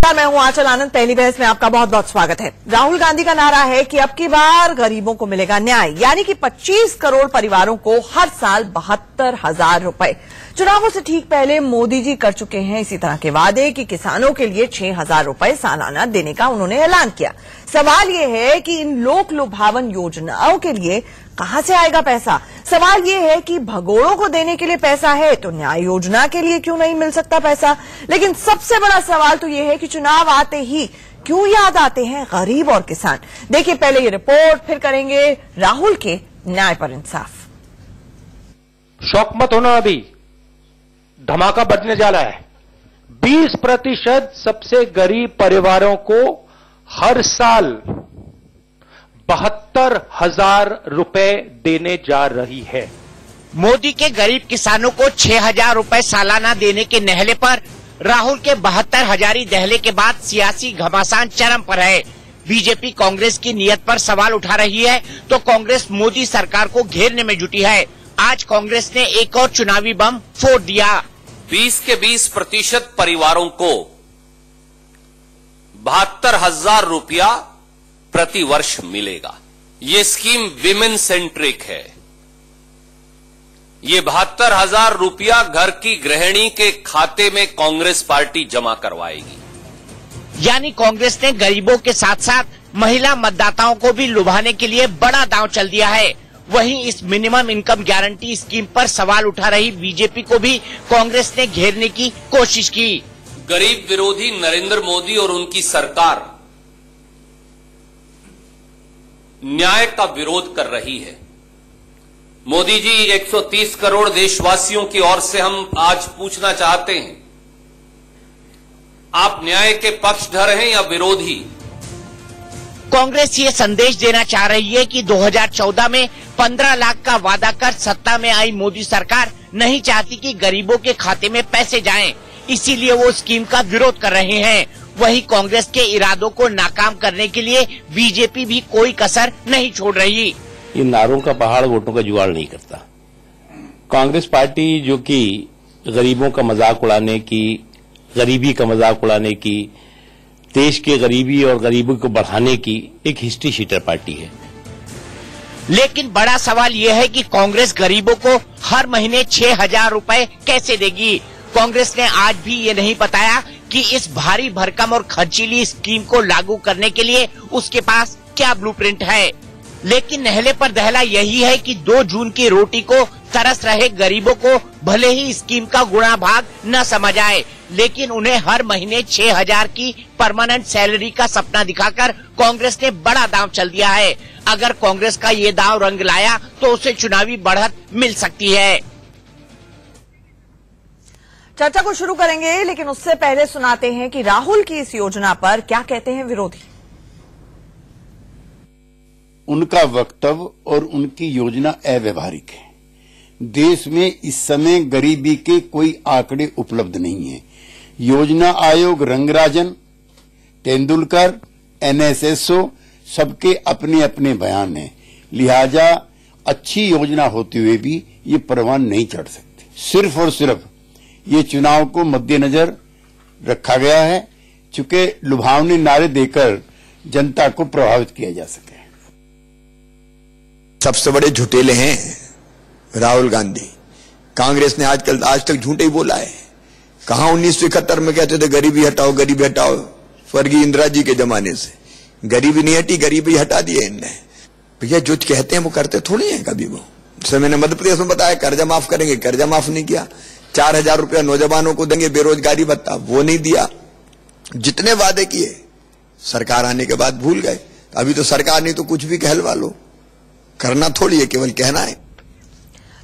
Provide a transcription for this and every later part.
नमस्कार, मैं हूं आंचल आनंद। पहली बहस में आपका बहुत बहुत स्वागत है। राहुल गांधी का नारा है कि अब की बार गरीबों को मिलेगा न्याय, यानी कि 25 करोड़ परिवारों को हर साल 72,000 रुपए। चुनावों से ठीक पहले मोदी जी कर चुके हैं इसी तरह के वादे कि किसानों के लिए 6,000 रुपए सालाना देने का उन्होंने ऐलान किया। सवाल ये है कि इन लोक लुभावन योजनाओं के लिए कहां से आएगा पैसा। सवाल ये है कि भगोड़ों को देने के लिए पैसा है तो न्याय योजना के लिए क्यों नहीं मिल सकता पैसा। लेकिन सबसे बड़ा सवाल तो ये है कि चुनाव आते ही क्यों याद आते हैं गरीब और किसान। देखिए पहले ये रिपोर्ट, फिर करेंगे राहुल के न्याय पर इंसाफ। शौक मत होना, अभी धमाका बजने जा रहा है। 20% सबसे गरीब परिवारों को हर साल 72,000 रुपए देने जा रही है। मोदी के गरीब किसानों को 6,000 रुपए सालाना देने के नहले पर राहुल के 72,000 दहले के बाद सियासी घमासान चरम पर है। बीजेपी कांग्रेस की नीयत पर सवाल उठा रही है तो कांग्रेस मोदी सरकार को घेरने में जुटी है। आज कांग्रेस ने एक और चुनावी बम फोड़ दिया। 20 के 20% परिवारों को 72,000 रुपया प्रति वर्ष मिलेगा। ये स्कीम विमेन सेंट्रिक है। ये 72,000 रुपया घर की गृहिणी के खाते में कांग्रेस पार्टी जमा करवाएगी। यानी कांग्रेस ने गरीबों के साथ साथ महिला मतदाताओं को भी लुभाने के लिए बड़ा दांव चल दिया है। वहीं इस मिनिमम इनकम गारंटी स्कीम पर सवाल उठा रही बीजेपी को भी कांग्रेस ने घेरने की कोशिश की। गरीब विरोधी नरेंद्र मोदी और उनकी सरकार न्याय का विरोध कर रही है। मोदी जी, 130 करोड़ देशवासियों की ओर से हम आज पूछना चाहते हैं, आप न्याय के पक्षधर हैं या विरोधी? कांग्रेस ये संदेश देना चाह रही है कि 2014 में 15 लाख का वादा कर सत्ता में आई मोदी सरकार नहीं चाहती कि गरीबों के खाते में पैसे जाएं, इसीलिए वो स्कीम का विरोध कर रहे हैं। वहीं कांग्रेस के इरादों को नाकाम करने के लिए बीजेपी भी कोई कसर नहीं छोड़ रही। ये नारों का पहाड़ वोटों का जुगाड़ नहीं करता। कांग्रेस पार्टी जो कि गरीबों का मजाक उड़ाने की, गरीबी का मजाक उड़ाने की, देश के गरीबी और गरीबी को बढ़ाने की एक हिस्ट्री शीटर पार्टी है। लेकिन बड़ा सवाल यह है कि कांग्रेस गरीबों को हर महीने 6,000 रुपए कैसे देगी। कांग्रेस ने आज भी ये नहीं बताया कि इस भारी भरकम और खर्चीली स्कीम को लागू करने के लिए उसके पास क्या ब्लूप्रिंट है। लेकिन नहले पर दहला यही है कि 2 जून की रोटी को तरस रहे गरीबों को भले ही स्कीम का गुणा भाग न समझ आए, लेकिन उन्हें हर महीने 6,000 की परमानेंट सैलरी का सपना दिखाकर कांग्रेस ने बड़ा दांव चल दिया है। अगर कांग्रेस का ये दांव रंग लाया तो उसे चुनावी बढ़त मिल सकती है। चर्चा को शुरू करेंगे, लेकिन उससे पहले सुनाते हैं कि राहुल की इस योजना पर क्या कहते हैं विरोधी। उनका वक्तव्य और उनकी योजना अव्यवहारिक है। देश में इस समय गरीबी के कोई आंकड़े उपलब्ध नहीं है। योजना आयोग रंगराजन, तेंदुलकर, एनएसएसओ सबके अपने अपने बयान हैं। लिहाजा अच्छी योजना होते हुए भी ये परवान नहीं चढ़ सकती। सिर्फ और सिर्फ ये चुनाव को मद्देनजर रखा गया है, चूंकि लुभावनी नारे देकर जनता को प्रभावित किया जा सके। सबसे बड़े झुटेले हैं राहुल गांधी। कांग्रेस ने आज तक झूठे ही बोला है। कहां 1971 में कहते थे गरीबी हटाओ, गरीबी हटाओ, स्वर्गीय इंदिरा जी के जमाने से गरीबी नहीं हटी, गरीबी हटा दी है इनने। भैया जो कहते हैं वो करते थोड़ी हैं कभी वो। जैसे मैंने मध्य प्रदेश में बताया कर्जा माफ करेंगे, कर्जा माफ नहीं किया। 4,000 रुपया नौजवानों को देंगे बेरोजगारी भत्ता, वो नहीं दिया। जितने वादे किए सरकार आने के बाद भूल गए। अभी तो सरकार नहीं तो कुछ भी कहलवा लो, करना थोड़ी है, केवल कहना है।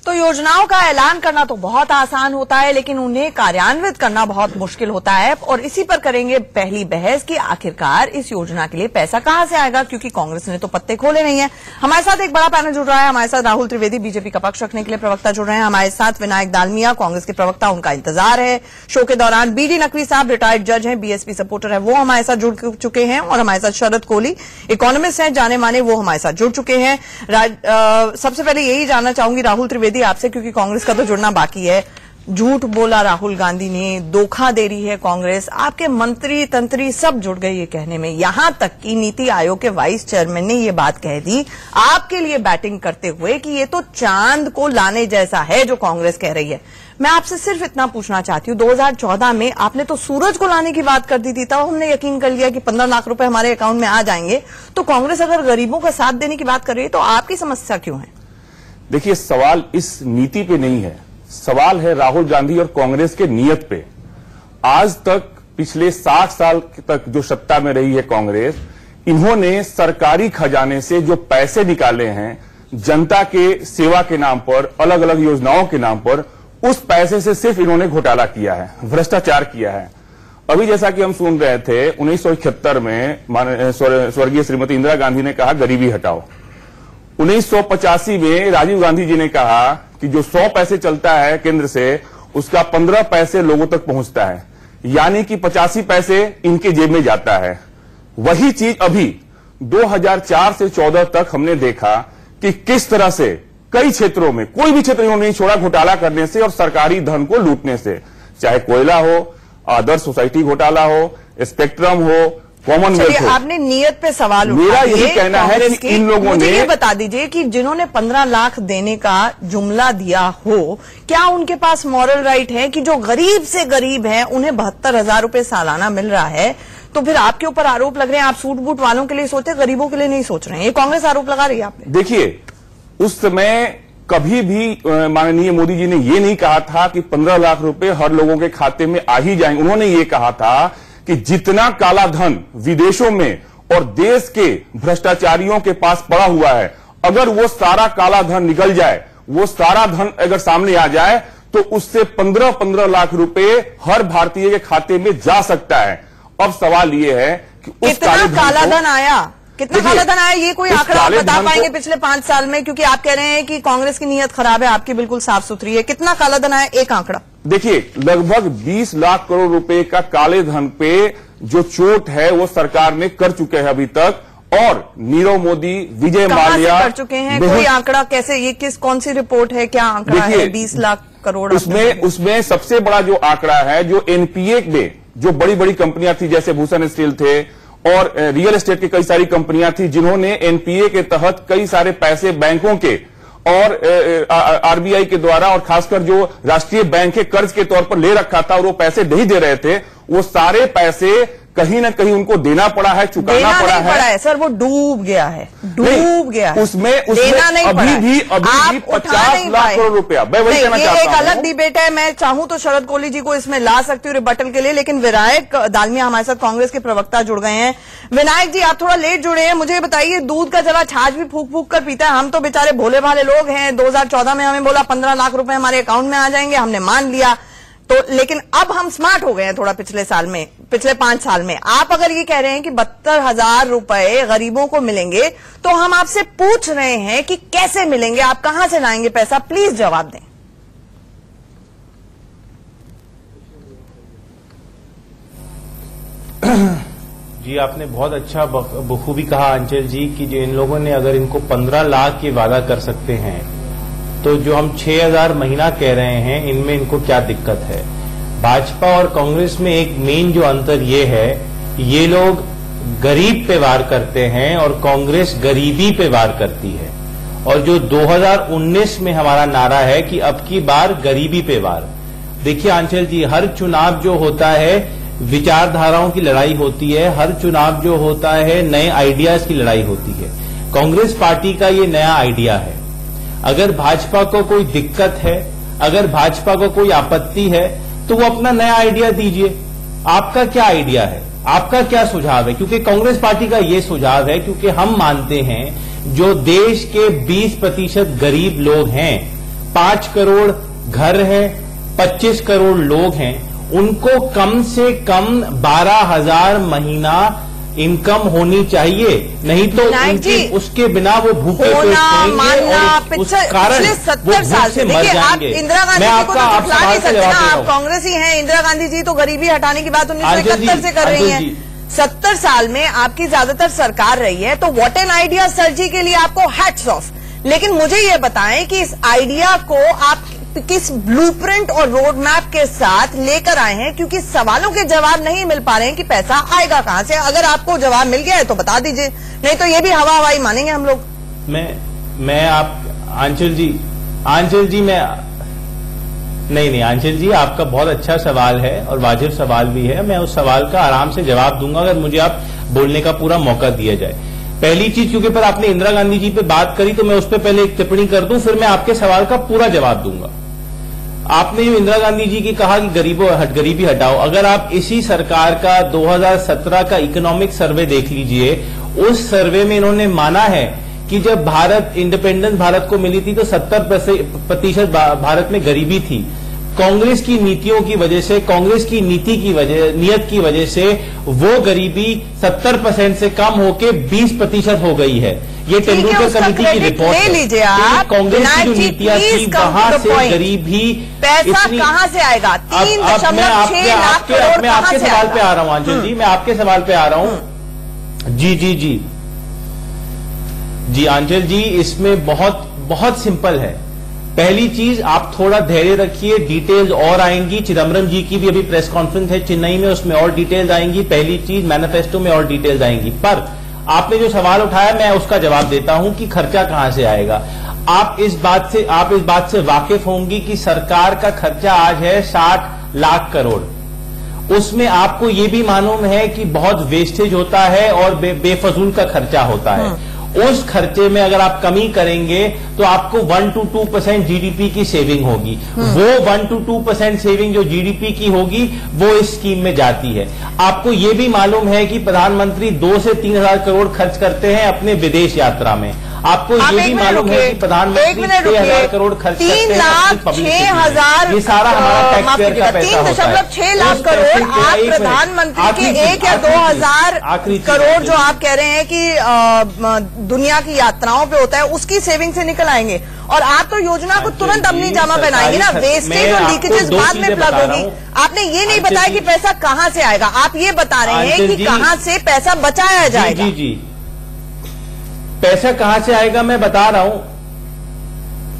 तो योजनाओं का ऐलान करना तो बहुत आसान होता है, लेकिन उन्हें कार्यान्वित करना बहुत मुश्किल होता है। और इसी पर करेंगे पहली बहस कि आखिरकार इस योजना के लिए पैसा कहां से आएगा, क्योंकि कांग्रेस ने तो पत्ते खोले नहीं है। हमारे साथ एक बड़ा पैनल जुड़ रहा है। हमारे साथ राहुल त्रिवेदी, बीजेपी का पक्ष रखने के लिए प्रवक्ता जुड़ रहे हैं। हमारे साथ विनायक दालमिया, कांग्रेस के प्रवक्ता, उनका इंतजार है। शो के दौरान बीडी नकवी साहब, रिटायर्ड जज हैं, बीएसपी सपोर्टर है, वो हमारे साथ जुड़ चुके हैं। और हमारे साथ शरद कोहली, इकोनॉमिस्ट हैं, जाने माने, वो हमारे साथ जुड़ चुके हैं। सबसे पहले यही जानना चाहूंगी राहुल त्रिवेदी आपसे, क्योंकि कांग्रेस का तो जुड़ना बाकी है, झूठ बोला राहुल गांधी ने, धोखा दे रही है कांग्रेस, आपके मंत्री तंत्री सब जुड़ गए ये कहने में। यहां तक कि नीति आयोग के वाइस चेयरमैन ने ये बात कह दी आपके लिए बैटिंग करते हुए कि ये तो चांद को लाने जैसा है जो कांग्रेस कह रही है। मैं आपसे सिर्फ इतना पूछना चाहती हूँ, 2014 में आपने तो सूरज को लाने की बात कर दी थी, तब हमने यकीन कर लिया कि 15 लाख रुपए हमारे अकाउंट में आ जाएंगे। तो कांग्रेस अगर गरीबों का साथ देने की बात कर रही है तो आपकी समस्या क्यों है? देखिए, सवाल इस नीति पे नहीं है, सवाल है राहुल गांधी और कांग्रेस के नियत पे। आज तक पिछले 60 साल तक जो सत्ता में रही है कांग्रेस, इन्होंने सरकारी खजाने से जो पैसे निकाले हैं जनता के सेवा के नाम पर, अलग अलग योजनाओं के नाम पर, उस पैसे से सिर्फ इन्होंने घोटाला किया है, भ्रष्टाचार किया है। अभी जैसा कि हम सुन रहे थे 1971 में स्वर्गीय श्रीमती इंदिरा गांधी ने कहा गरीबी हटाओ। 1985 में राजीव गांधी जी ने कहा कि जो 100 पैसे चलता है केंद्र से, उसका 15 पैसे लोगों तक पहुंचता है, यानी कि 85 पैसे इनके जेब में जाता है। वही चीज अभी 2004 से 14 तक हमने देखा कि किस तरह से कई क्षेत्रों में, कोई भी क्षेत्र इन्होंने नहीं छोड़ा घोटाला करने से और सरकारी धन को लूटने से, चाहे कोयला हो, आदर्श सोसाइटी घोटाला हो, स्पेक्ट्रम हो, कॉमनवेल्थ हो। आपने नियत पे सवाल उठाया। मेरा यही कहना है कि इन लोगों ने, ये बता दीजिए कि जिन्होंने 15 लाख देने का जुमला दिया हो, क्या उनके पास मॉरल राइट है कि जो गरीब से गरीब है उन्हें 72,000 रुपए सालाना मिल रहा है? तो फिर आपके ऊपर आरोप लग रहे हैं आप सूट बूट वालों के लिए सोचते, गरीबों के लिए नहीं सोच रहे हैं। ये कांग्रेस आरोप लगा रही है आप पे। देखिए, उस समय कभी भी माननीय मोदी जी ने ये नहीं कहा था कि 15 लाख रुपए हर लोगों के खाते में आ ही जाएंगे। उन्होंने ये कहा था कि जितना काला धन विदेशों में और देश के भ्रष्टाचारियों के पास पड़ा हुआ है, अगर वो सारा काला धन निकल जाए, वो सारा धन अगर सामने आ जाए, तो उससे 15-15 लाख रुपए हर भारतीय के खाते में जा सकता है। अब सवाल ये है कि उस कितना काला धन आया, कितना काला धन आया, ये कोई आंकड़ा आप बता पाएंगे पिछले 5 साल में? क्योंकि आप कह रहे हैं कि कांग्रेस की नीयत खराब है, आपकी बिल्कुल साफ सुथरी है। कितना काला धन आया, एक आंकड़ा? देखिए, लगभग 20 लाख करोड़ रुपए का काले धन पे जो चोट है वो सरकार ने कर चुके हैं अभी तक। और नीरव मोदी, विजय माल्या कर चुके हैं, कोई आंकड़ा कैसे, ये कौन सी रिपोर्ट है, क्या आंकड़ा है 20 लाख करोड़? उसमें सबसे बड़ा जो आंकड़ा है, जो एनपीए में जो बड़ी बड़ी कंपनियां थी, जैसे भूषण स्टील थे और रियल एस्टेट की कई सारी कंपनियां थी, जिन्होंने एनपीए के तहत कई सारे पैसे बैंकों के और आरबीआई के द्वारा और खासकर जो राष्ट्रीय बैंक के कर्ज के तौर पर ले रखा था और वो पैसे नहीं दे रहे थे, वो सारे पैसे कहीं ना कहीं उनको देना पड़ा है, चुकाना पड़ा है। सर वो डूब गया है, डूब गया है। उसमें अभी भी 50 लाख करोड़ रुपया। मैं वही कहना चाहता हूं, एक अलग डिबेट है। मैं चाहूं तो शरद कोहली जी को इसमें ला सकती हूँ रिबटल के लिए, लेकिन विनायक दालमिया हमारे साथ कांग्रेस के प्रवक्ता जुड़ गए हैं। विनायक जी, आप थोड़ा लेट जुड़े हैं, मुझे बताइए, दूध का जरा छाछ भी फूक फूक कर पीता है। हम तो बेचारे भोले भाले लोग हैं। 2014 में हमें बोला 15 लाख रुपए हमारे अकाउंट में आ जाएंगे, हमने मान लिया। तो लेकिन अब हम स्मार्ट हो गए हैं थोड़ा पिछले 5 साल में। आप अगर ये कह रहे हैं कि 72,000 रुपए गरीबों को मिलेंगे, तो हम आपसे पूछ रहे हैं कि कैसे मिलेंगे, आप कहां से लाएंगे पैसा? प्लीज जवाब दें। जी, आपने बहुत अच्छा बखूबी कहा अंचल जी कि जो इन लोगों ने, अगर इनको 15 लाख की वादा कर सकते हैं, तो जो हम 6,000 महीना कह रहे हैं, इनमें इनको क्या दिक्कत है? भाजपा और कांग्रेस में एक मेन जो अंतर ये है, ये लोग गरीब पे वार करते हैं और कांग्रेस गरीबी पे वार करती है। और जो 2019 में हमारा नारा है कि अब की बार गरीबी पे वार। देखिए आंचल जी, हर चुनाव जो होता है विचारधाराओं की लड़ाई होती है, हर चुनाव जो होता है नए आइडियाज की लड़ाई होती है। कांग्रेस पार्टी का ये नया आइडिया है। अगर भाजपा को कोई दिक्कत है, अगर भाजपा को कोई आपत्ति है, तो वो अपना नया आइडिया दीजिए। आपका क्या आइडिया है, आपका क्या सुझाव है? क्योंकि कांग्रेस पार्टी का ये सुझाव है, क्योंकि हम मानते हैं जो देश के 20% गरीब लोग हैं, 5 करोड़ घर है, 25 करोड़ लोग हैं, उनको कम से कम 12,000 महीना इनकम होनी चाहिए, नहीं तो उसके बिना वो भूखे पेट सोएंगे और उस कारण वो भूख से मर जाएंगे। इंदिरा गांधी जी को तो खिला नहीं सकते ना, आप कांग्रेस ही हैं। इंदिरा गांधी जी तो गरीबी हटाने की बात 1971 से कर रही हैं। 70 साल में आपकी ज्यादातर सरकार रही है, तो व्हाट एन आइडिया सर जी, के लिए आपको हैट्स ऑफ। लेकिन मुझे ये बताएं कि इस आइडिया को आप किस ब्लूप्रिंट और रोड मैप के साथ लेकर आए हैं, क्योंकि सवालों के जवाब नहीं मिल पा रहे हैं कि पैसा आएगा कहां से। अगर आपको जवाब मिल गया है तो बता दीजिए, नहीं तो ये भी हवा हवाई मानेंगे हम लोग। मैं आप आंचल जी मैं नहीं आंचल जी, आपका बहुत अच्छा सवाल है और वाजिब सवाल भी है। मैं उस सवाल का आराम से जवाब दूंगा अगर मुझे आप बोलने का पूरा मौका दिया जाए। पहली चीज, क्योंकि पर आपने इंदिरा गांधी जी पे बात करी तो मैं उस पर पहले एक टिप्पणी कर दूं, फिर मैं आपके सवाल का पूरा जवाब दूंगा। आपने जो इंदिरा गांधी जी की कहा कि गरीबी हटाओ, अगर आप इसी सरकार का 2017 का इकोनॉमिक सर्वे देख लीजिए, उस सर्वे में इन्होंने माना है कि जब इंडिपेंडेंस भारत को मिली थी तो 70% भारत में गरीबी थी। कांग्रेस की नीतियों की वजह से, कांग्रेस की नीयत की वजह से वो गरीबी 70% से कम होके 20% हो गई है। ये तेंदुलकर कमेटी की रिपोर्ट ले लीजिए आप। कांग्रेस की जो नीतियां थी वहां से गरीबी पैसा कहां से आएगा? 3.6 लाख करोड़ मैं आपके सवाल पे आ रहा हूं आंचल जी, मैं आपके सवाल पे आ रहा हूं। जी आंचल जी, इसमें बहुत सिंपल है। पहली चीज, आप थोड़ा धैर्य रखिए, डिटेल्स और आएंगी। चिदम्बरम जी की भी अभी प्रेस कॉन्फ्रेंस है चेन्नई में, उसमें और डिटेल्स आएंगी। पहली चीज, मैनिफेस्टो में और डिटेल्स आएंगी। पर आपने जो सवाल उठाया मैं उसका जवाब देता हूं कि खर्चा कहां से आएगा। आप इस बात से वाकिफ होंगी कि सरकार का खर्चा आज है 60 लाख करोड़। उसमें आपको ये भी मालूम है कि बहुत वेस्टेज होता है और बेफजूल का खर्चा होता है। उस खर्चे में अगर आप कमी करेंगे तो आपको 1 to 2% जीडीपी की सेविंग होगी। वो 1 to 2% सेविंग जो जीडीपी की होगी वो इस स्कीम में जाती है। आपको ये भी मालूम है कि प्रधानमंत्री 2 से 3 हजार करोड़ खर्च करते हैं अपने विदेश यात्रा में। आपको ये भी मालूम है कि प्रधानमंत्री 6,000 करोड़ खर्च करते हैं अपनी पब्लिसिटी। ये सारा हमारा टैक्स पेयर का पैसा होता है। 3.6 लाख करोड़ आप प्रधानमंत्री के 1 या 2 हजार करोड़ जो आप कह रहे हैं कि दुनिया की यात्राओं पे होता है, उसकी सेविंग से निकल आएंगे। और आप तो योजना को तुरंत अमली जामा पहनाएंगे ना, वेस्टेज और लीकेजेस बाद में प्लग होगी। आपने ये नहीं बताया कि पैसा कहां से आएगा, आप ये बता रहे हैं कि कहां से पैसा बचाया जाएगा। जी पैसा कहां से आएगा मैं बता रहा हूं।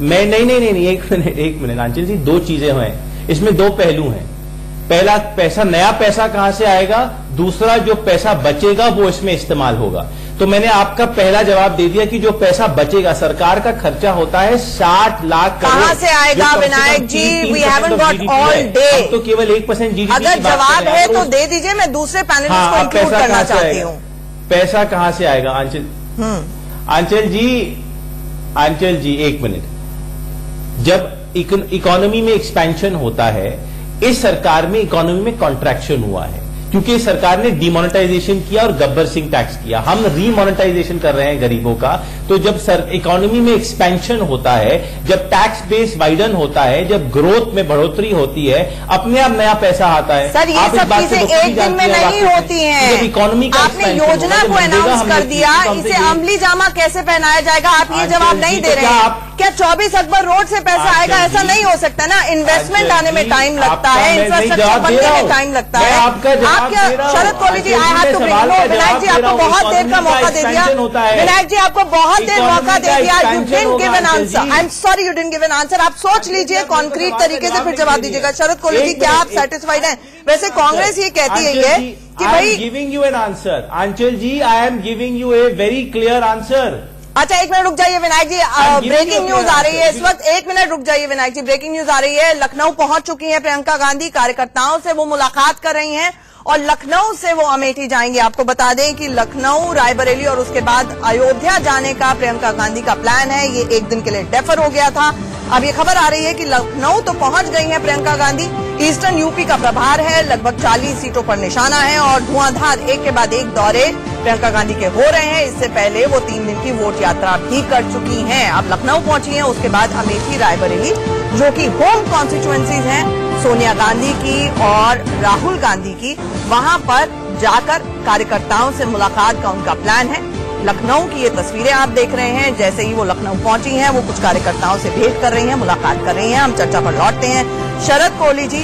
मैं नहीं एक मिनट आंचल जी, 2 चीजें हैं इसमें, 2 पहलू हैं। पहला, पैसा, नया पैसा कहां से आएगा। दूसरा, जो पैसा बचेगा वो इसमें इस्तेमाल होगा। तो मैंने आपका पहला जवाब दे दिया कि जो पैसा बचेगा, सरकार का खर्चा होता है 60 लाख करोड़। कहां से आएगा Vinayak ji? We haven't got all day. तो केवल 1% जीडीपी। अगर जवाब है तो दे दीजिए, मैं दूसरे पैनलिस्ट को इंक्लूड करना चाहती हूँ। पैसा कहां से आएगा आंचल जी 1 मिनट। जब इकोनॉमी में एक्सपेंशन होता है, इस सरकार में इकोनॉमी में कॉन्ट्रैक्शन हुआ है क्योंकि सरकार ने डिमोनेटाइजेशन किया और गब्बर सिंह टैक्स किया। हम रीमोनेटाइजेशन कर रहे हैं गरीबों का। तो जब इकोनॉमी में एक्सपेंशन होता है, जब टैक्स बेस वाइडन होता है, जब ग्रोथ में बढ़ोतरी होती है, अपने आप नया पैसा आता है। सर, ये सब चीजें एक दिन में नहीं होती हैं। इकोनॉमी का आपने योजना को अनाउंस कर दिया, इसे अमली जामा कैसे पहनाया जाएगा? आप ये जवाब नहीं दे रहे हैं। क्या 24 अकबर रोड से पैसा आएगा? ऐसा नहीं हो सकता ना। इन्वेस्टमेंट आने में टाइम लगता है, इंफ्रास्ट्रक्चर बनने में टाइम लगता है। आप क्या Sharad Kohli ji, I have to bring Vinayak ji, आपको बहुत देर का मौका दे दिया। विनायक जी, आपको बहुत देर मौका दे दिया। You didn't give an answer. I am sorry, you didn't give an answer. आप सोच लीजिए कॉन्क्रीट तरीके से, फिर जवाब दीजिएगा। शरद कोहली जी, क्या आप सेटिस्फाइड हैं? वैसे कांग्रेस ये कहती है कि भाई giving you an answer. Aanchal ji, I am giving you a very clear answer. अच्छा, 1 मिनट रुक जाइए विनायक जी, ब्रेकिंग न्यूज आ रही है इस वक्त। 1 मिनट रुक जाइए विनायक जी, ब्रेकिंग न्यूज आ रही है। लखनऊ पहुंच चुकी हैं प्रियंका गांधी। कार्यकर्ताओं से वो मुलाकात कर रही हैं और लखनऊ से वो अमेठी जाएंगी। आपको बता दें कि लखनऊ, रायबरेली और उसके बाद अयोध्या जाने का प्रियंका गांधी का प्लान है। ये 1 दिन के लिए डेफर हो गया था। अब ये खबर आ रही है कि लखनऊ तो पहुंच गई हैं प्रियंका गांधी। ईस्टर्न यूपी का प्रभार है, लगभग 40 सीटों पर निशाना है और धुआंधार एक के बाद एक दौरे प्रियंका गांधी के हो रहे हैं। इससे पहले वो 3 दिन की वोट यात्रा भी कर चुकी हैं। अब लखनऊ पहुंची हैं, उसके बाद अमेठी, रायबरेली, जो कि होम कॉन्स्टिट्यूएंसीज हैं सोनिया गांधी की और राहुल गांधी की, वहां पर जाकर कार्यकर्ताओं से मुलाकात का उनका प्लान है। लखनऊ की ये तस्वीरें आप देख रहे हैं। जैसे ही वो लखनऊ पहुंची हैं, वो कुछ कार्यकर्ताओं से भेंट कर रही हैं, मुलाकात कर रही हैं। हम चर्चा पर लौटते हैं। शरद कोहली जी,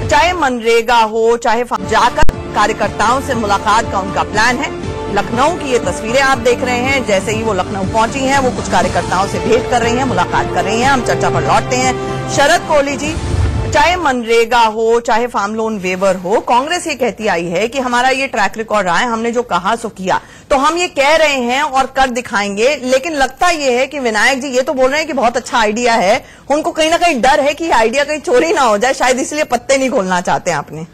चाहे मनरेगा हो, चाहे जाकर कार्यकर्ताओं से मुलाकात का उनका प्लान है। लखनऊ की ये तस्वीरें आप देख रहे हैं। जैसे ही वो लखनऊ पहुंची हैं, वो कुछ कार्यकर्ताओं से भेंट कर रही हैं, मुलाकात कर रही हैं। हम चर्चा पर लौटते हैं। शरद कोहली जी, चाहे मनरेगा हो, चाहे फार्म लोन वेवर हो, कांग्रेस ये कहती आई है कि हमारा ये ट्रैक रिकॉर्ड रहा है, हमने जो कहा सो किया, तो हम ये कह रहे हैं और कर दिखाएंगे। लेकिन लगता ये है कि विनायक जी ये तो बोल रहे हैं कि बहुत अच्छा आइडिया है, उनको कहीं ना कहीं डर है कि ये आइडिया कहीं चोरी ना हो जाए, शायद इसलिए पत्ते नहीं खोलना चाहते हैं आपने।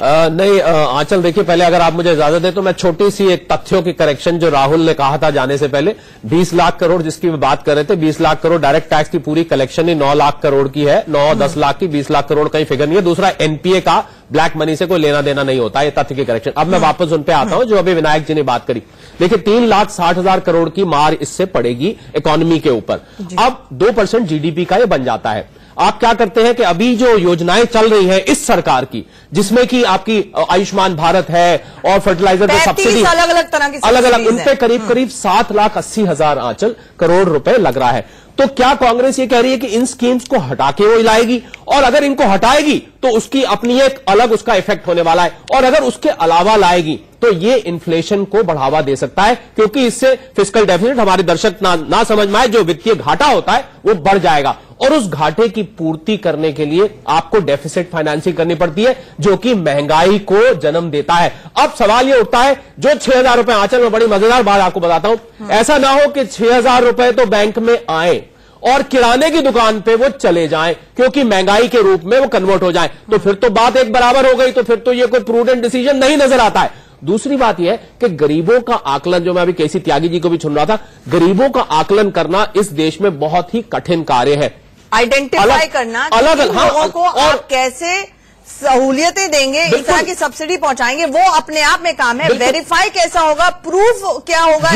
नहीं आंचल, देखिए पहले अगर आप मुझे इजाजत दें तो मैं छोटी सी एक तथ्यों की करेक्शन, जो राहुल ने कहा था जाने से पहले 20 लाख करोड़ जिसकी मैं बात कर रहे थे, 20 लाख करोड़ डायरेक्ट टैक्स की पूरी कलेक्शन ही 9 लाख करोड़ की है, 9-10 लाख की, 20 लाख करोड़ का ही फिगर नहीं है। दूसरा, एनपीए का ब्लैक मनी से कोई लेना देना नहीं होता, ये तथ्य की करेक्शन। अब मैं वापस उन पे आता हूं जो अभी विनायक जी ने बात करी। देखिए 3,60,000 करोड़ की मार इससे पड़ेगी इकोनॉमी के ऊपर। अब 2% जीडीपी का ये बन जाता है। आप क्या करते हैं कि अभी जो योजनाएं चल रही हैं इस सरकार की, जिसमें कि आपकी आयुष्मान भारत है और फर्टिलाइजर पे सब्सिडी, अलग-अलग तरह की अलग-अलग, उन पे करीब 7,80,000 आंचल करोड़ रुपए लग रहा है। तो क्या कांग्रेस ये कह रही है कि इन स्कीम्स को हटा के वो लाएगी, और अगर इनको हटाएगी तो उसकी अपनी एक अलग उसका इफेक्ट होने वाला है, और अगर उसके अलावा लाएगी तो ये इन्फ्लेशन को बढ़ावा दे सकता है, क्योंकि इससे फिस्कल डेफिसिट, हमारे दर्शक ना समझ में आए, जो वित्तीय घाटा होता है वो बढ़ जाएगा, और उस घाटे की पूर्ति करने के लिए आपको डेफिसिट फाइनेंसिंग करनी पड़ती है, जो कि महंगाई को जन्म देता है। अब सवाल ये उठता है, जो 6,000 रुपए, आंचल में बड़ी मजेदार बात आपको बताता हूं, ऐसा ना हो कि 6,000 रुपए तो बैंक में आए और किराने की दुकान पे वो चले जाएं, क्योंकि महंगाई के रूप में वो कन्वर्ट हो जाएं, तो फिर तो बात एक बराबर हो गई, तो फिर तो ये कोई प्रूडेंट डिसीजन नहीं नजर आता है। दूसरी बात यह है कि गरीबों का आकलन, जो मैं अभी केसी त्यागी जी को भी सुन रहा था, गरीबों का आकलन करना इस देश में बहुत ही कठिन कार्य है। आइडेंटिफाई करना अलग लोगों को आप कैसे सहूलियतें देंगे, इस तरह की सब्सिडी पहुंचाएंगे, वो अपने आप में काम है। वेरीफाई कैसा होगा, प्रूफ क्या होगा,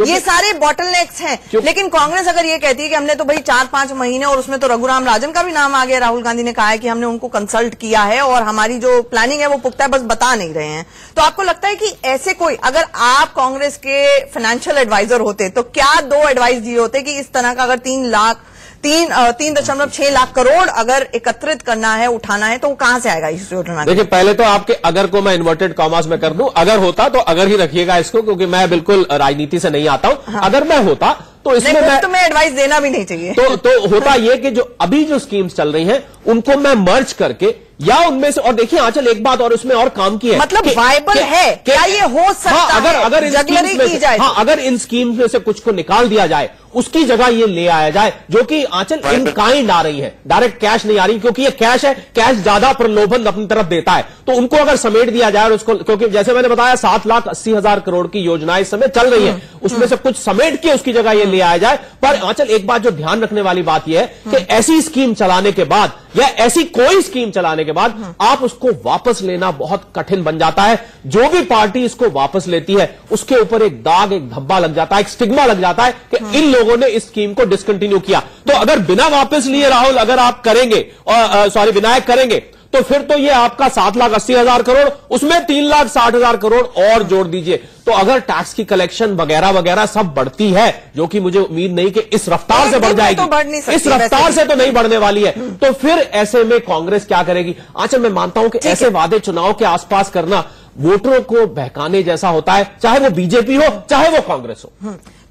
ये सारे बॉटलनेक्स हैं। लेकिन कांग्रेस अगर ये कहती है कि हमने तो भाई 4-5 महीने, और उसमें तो रघुराम राजन का भी नाम आ गया, राहुल गांधी ने कहा है कि हमने उनको कंसल्ट किया है और हमारी जो प्लानिंग है वो पुख्ता है, बस बता नहीं रहे हैं, तो आपको लगता है कि ऐसे कोई, अगर आप कांग्रेस के फाइनेंशियल एडवाइजर होते तो क्या 2 एडवाइस दिए होते कि इस तरह का अगर 3.6 लाख करोड़ अगर एकत्रित करना है, उठाना है, तो वो कहां से आएगा इस योजना? देखिए पहले तो आपके अगर को मैं इन्वर्टेड कॉमर्स में कर दूं, अगर होता तो अगर ही रखिएगा इसको, क्योंकि मैं बिल्कुल राजनीति से नहीं आता हूं। हाँ। अगर मैं होता तो इसमें मैं एडवाइस देना भी नहीं चाहिए। तो होता यह कि जो अभी जो स्कीम्स चल रही हैं उनको मैं मर्ज करके, या उनमें से, और देखिए आंचल एक बात और उसमें और काम की है, मतलब वायबल है क्या ये हो सकता है? अगर इन स्कीम्स में से कुछ को निकाल दिया जाए, उसकी जगह ये ले आया जाए, जो कि आंचल इन काइंड आ रही है, डायरेक्ट कैश नहीं आ रही, क्योंकि ये कैश है, कैश ज्यादा प्रलोभन अपनी तरफ देता है, तो उनको अगर समेट दिया जाए और उसको, क्योंकि जैसे मैंने बताया 7,80,000 करोड़ की योजनाएं इस समय चल रही है, उसमें से कुछ समेट के उसकी जगह ये ले आया जाए। पर आंचल एक बात जो ध्यान रखने वाली बात यह है कि ऐसी स्कीम चलाने के बाद, या ऐसी कोई स्कीम चलाने के बाद आप उसको वापस लेना बहुत कठिन बन जाता है। जो भी पार्टी इसको वापस लेती है उसके ऊपर एक दाग, एक धब्बा लग जाता है, एक स्टिग्मा लग जाता है कि इन लोगों ने इस स्कीम को डिसकंटिन्यू किया। तो अगर बिना वापस लिए राहुल अगर आप करेंगे, और विनायक करेंगे, तो फिर तो ये आपका 7,80,000 करोड़, उसमें 3,60,000 करोड़ और जोड़ दीजिए, तो अगर टैक्स की कलेक्शन वगैरह वगैरह सब बढ़ती है, जो कि मुझे उम्मीद नहीं कि इस रफ्तार से बढ़ जाएगी, तो इस रफ्तार से तो नहीं बढ़ने वाली है, तो फिर ऐसे में कांग्रेस क्या करेगी? अच्छा, मैं मानता हूं कि ऐसे वादे चुनाव के आसपास करना वोटरों को बहकाने जैसा होता है, चाहे वो बीजेपी हो चाहे वो कांग्रेस हो।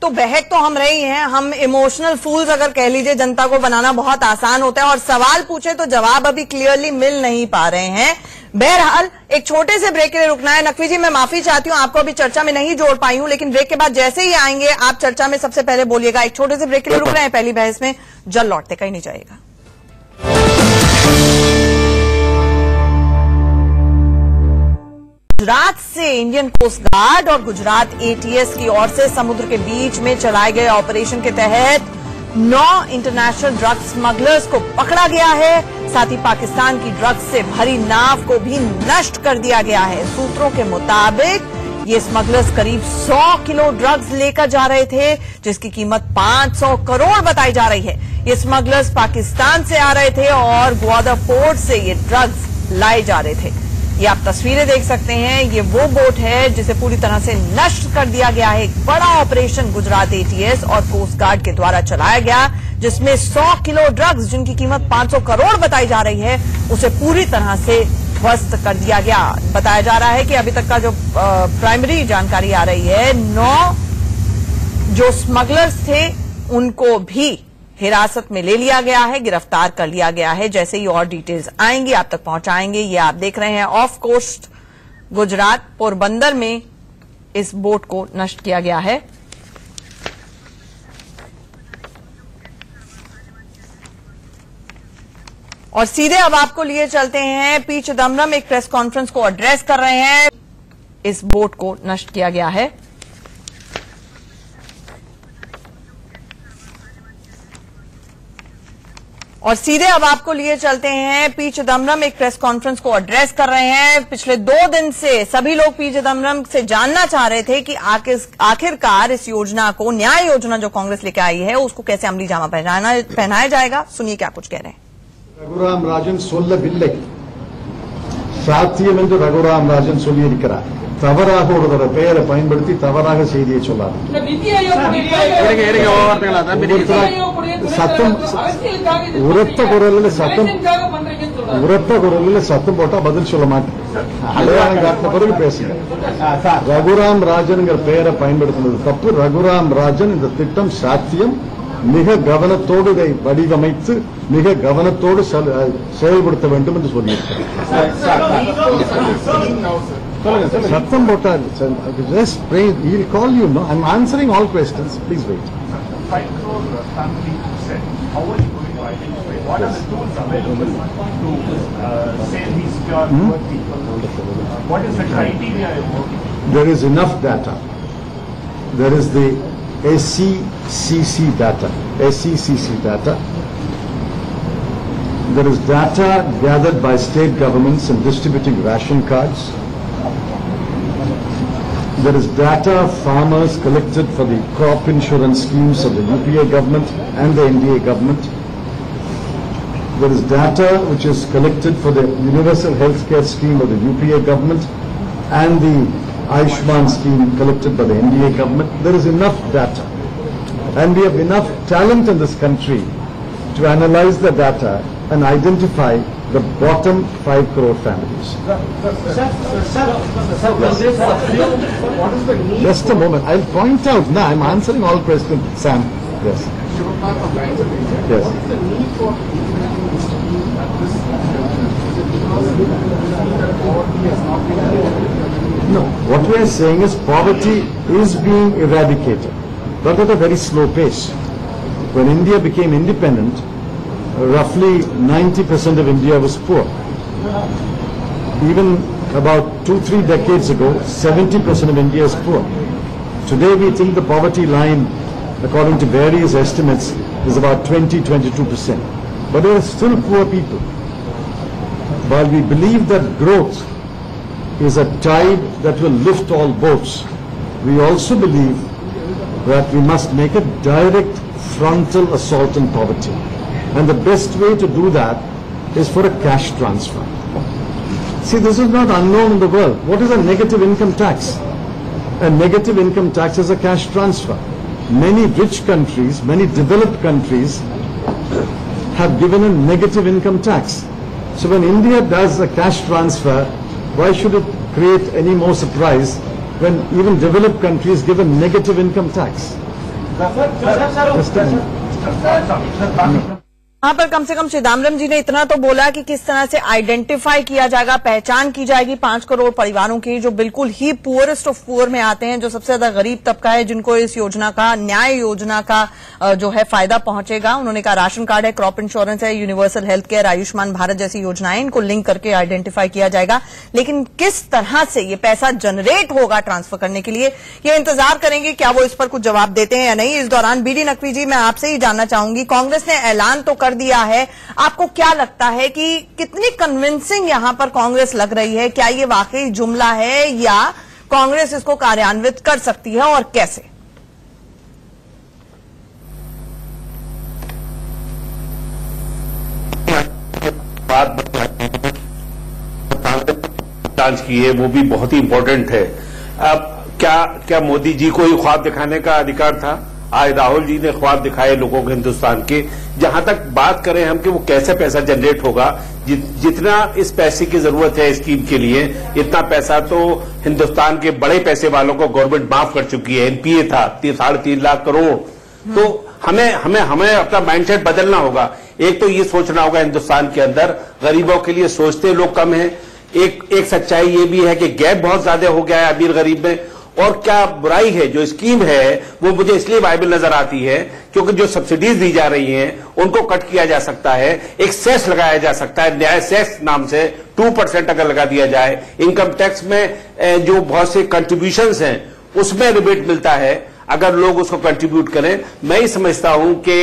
तो बहक तो हम रही हैं, हम इमोशनल फूल्स अगर कह लीजिए, जनता को बनाना बहुत आसान होता है, और सवाल पूछे तो जवाब अभी क्लियरली मिल नहीं पा रहे हैं। बहरहाल एक छोटे से ब्रेक के लिए रुकना है। नकवी जी, मैं माफी चाहती हूं, आपको अभी चर्चा में नहीं जोड़ पाई हूं, लेकिन ब्रेक के बाद जैसे ही आएंगे आप चर्चा में सबसे पहले बोलिएगा। एक छोटे से ब्रेक के लिए रुक रहे हैं पहली बहस में, जल्द लौटते, कहीं नहीं जाइएगा। गुजरात से इंडियन कोस्ट गार्ड और गुजरात एटीएस की ओर से समुद्र के बीच में चलाए गए ऑपरेशन के तहत 9 इंटरनेशनल ड्रग स्मगलर्स को पकड़ा गया है। साथ ही पाकिस्तान की ड्रग्स से भरी नाव को भी नष्ट कर दिया गया है। सूत्रों के मुताबिक ये स्मगलर्स करीब 100 किलो ड्रग्स लेकर जा रहे थे, जिसकी कीमत 500 करोड़ बताई जा रही है। ये स्मगलर्स पाकिस्तान से आ रहे थे और ग्वादर पोर्ट से ये ड्रग्स लाए जा रहे थे। ये आप तस्वीरें देख सकते हैं, ये वो बोट है जिसे पूरी तरह से नष्ट कर दिया गया है। एक बड़ा ऑपरेशन गुजरात एटीएस और कोस्ट गार्ड के द्वारा चलाया गया, जिसमें 100 किलो ड्रग्स जिनकी कीमत 500 करोड़ बताई जा रही है, उसे पूरी तरह से ध्वस्त कर दिया गया। बताया जा रहा है कि अभी तक का जो प्राइमरी जानकारी आ रही है, 9 जो स्मगलर्स थे उनको भी हिरासत में ले लिया गया है, गिरफ्तार कर लिया गया है। जैसे ही और डिटेल्स आएंगी आप तक पहुंचाएंगे। ये आप देख रहे हैं ऑफ कोस्ट गुजरात पोरबंदर में इस बोट को नष्ट किया गया है। और सीधे अब आपको लिए चलते हैं, पी चिदम्बरम एक प्रेस कॉन्फ्रेंस को एड्रेस कर रहे हैं। इस बोट को नष्ट किया गया है। और सीधे अब आपको लिए चलते हैं, पी चिदम्बरम एक प्रेस कॉन्फ्रेंस को एड्रेस कर रहे हैं। पिछले 2 दिन से सभी लोग पी चिदम्बरम से जानना चाह रहे थे कि आखिरकार इस योजना को, न्याय योजना जो कांग्रेस लेकर आई है, उसको कैसे अमली जामा पहनाया जाएगा। सुनिए क्या कुछ कह रहे हैं। ரகுராம் ராஜன் சொல்லவில்லை, சாத்தியம் என்று ரகுராம் ராஜன் சொல்லியிருக்கிறார். தவறாக ஒருவர பெயரை பயன்படுத்தி தவறாக செய்தியை சொல்லாது. சத்தம் உரத்த குரலில் சத்தம் போட்டா பதில் சொல்ல மாட்டேன். அடையாளம் காட்டின பிறகு பேசுங்க. ரகுராம் ராஜன்ங்கிற பெயரை பயன்படுத்தினது தப்பு. ரகுராம் ராஜன் இந்த திட்டம் சாத்தியம், மிக கவனத்தோடு இதை வடிவமைத்து மிக கவனத்தோடு செயல்படுத்த வேண்டும் என்று சொல்லியிருக்கிறார். சத்தம் போட்டார். Just pray. He'll call you. No, I'm answering all questions. Please wait. What are the tools available to say these pure people? What is the criteria you're working? There is enough data. There is the SCCC data. There is data gathered by state governments in distributing ration cards. There is data farmers collected for the crop insurance schemes of the UPA government and the NDA government. There is data which is collected for the universal health care scheme of the UPA government and the Ayushman scheme collected by the NDA government. There is enough data. And we have enough talent in this country to analyze the data and identify the bottom 5 crore families. Just a moment. I'll point out. No, I'm answering all questions. Sam. Yes. Yes. No. What we are saying is poverty is being eradicated, but at a very slow pace. When India became independent, roughly 90% of India was poor. Even about 2-3 decades ago, 70% of India is poor. Today we think the poverty line, according to various estimates, is about 20-22%. But there are still poor people. While we believe that growth is a tide that will lift all boats, we also believe that we must make a direct frontal assault on poverty. And the best way to do that is for a cash transfer. See, this is not unknown in the world. What is a negative income tax? A negative income tax is a cash transfer. Many rich countries, many developed countries have given a negative income tax. So when India does a cash transfer, why should it create any more surprise when even developed countries give a negative income tax? वहां पर कम से कम चिदम्बरम जी ने इतना तो बोला कि किस तरह से आइडेंटिफाई किया जाएगा, पहचान की जाएगी 5 करोड़ परिवारों की जो बिल्कुल ही पुअरेस्ट ऑफ पुअर में आते हैं, जो सबसे ज्यादा गरीब तबका है, जिनको इस योजना का, न्याय योजना का जो है फायदा पहुंचेगा। उन्होंने कहा राशन कार्ड है, क्रॉप इंश्योरेंस है, universal health care, Ayushman Bharat जैसी योजनाएं, इनको लिंक करके आइडेंटिफाई किया जाएगा। लेकिन किस तरह से ये पैसा जनरेट होगा ट्रांसफर करने के लिए, ये इंतजार करेंगे क्या वो इस पर कुछ जवाब देते हैं या नहीं। इस दौरान बीडी नकवी जी, मैं आपसे ही जानना चाहूंगी, कांग्रेस ने ऐलान तो दिया है, आपको क्या लगता है कि कितनी कन्विंसिंग यहां पर कांग्रेस लग रही है? क्या ये वाकई जुमला है या कांग्रेस इसको कार्यान्वित कर सकती है और कैसे? जांच की है वो भी बहुत ही इंपॉर्टेंट है। अब क्या मोदी जी को ही ख्वाब दिखाने का अधिकार था? आज राहुल जी ने ख्वाब दिखाए लोगों को हिंदुस्तान के। जहां तक बात करें हम कि वो कैसे पैसा जनरेट होगा, जितना इस पैसे की जरूरत है स्कीम के लिए, इतना पैसा तो हिंदुस्तान के बड़े पैसे वालों को गवर्नमेंट माफ कर चुकी है। एनपीए था 3.5 लाख करोड़। तो हमें अपना माइंडसेट बदलना होगा। एक तो ये सोचना होगा हिंदुस्तान के अंदर गरीबों के लिए सोचते लोग कम हैं। एक सच्चाई ये भी है कि गैप बहुत ज्यादा हो गया है अमीर गरीब में। और क्या बुराई है, जो स्कीम है वो मुझे इसलिए वायबल नजर आती है क्योंकि जो सब्सिडीज दी जा रही हैं उनको कट किया जा सकता है, एक सेस लगाया जा सकता है, न्याय सेस नाम से 2% अगर लगा दिया जाए। इनकम टैक्स में जो बहुत से कंट्रीब्यूशंस हैं उसमें रिबेट मिलता है अगर लोग उसको कंट्रीब्यूट करें। मैं ही समझता हूं कि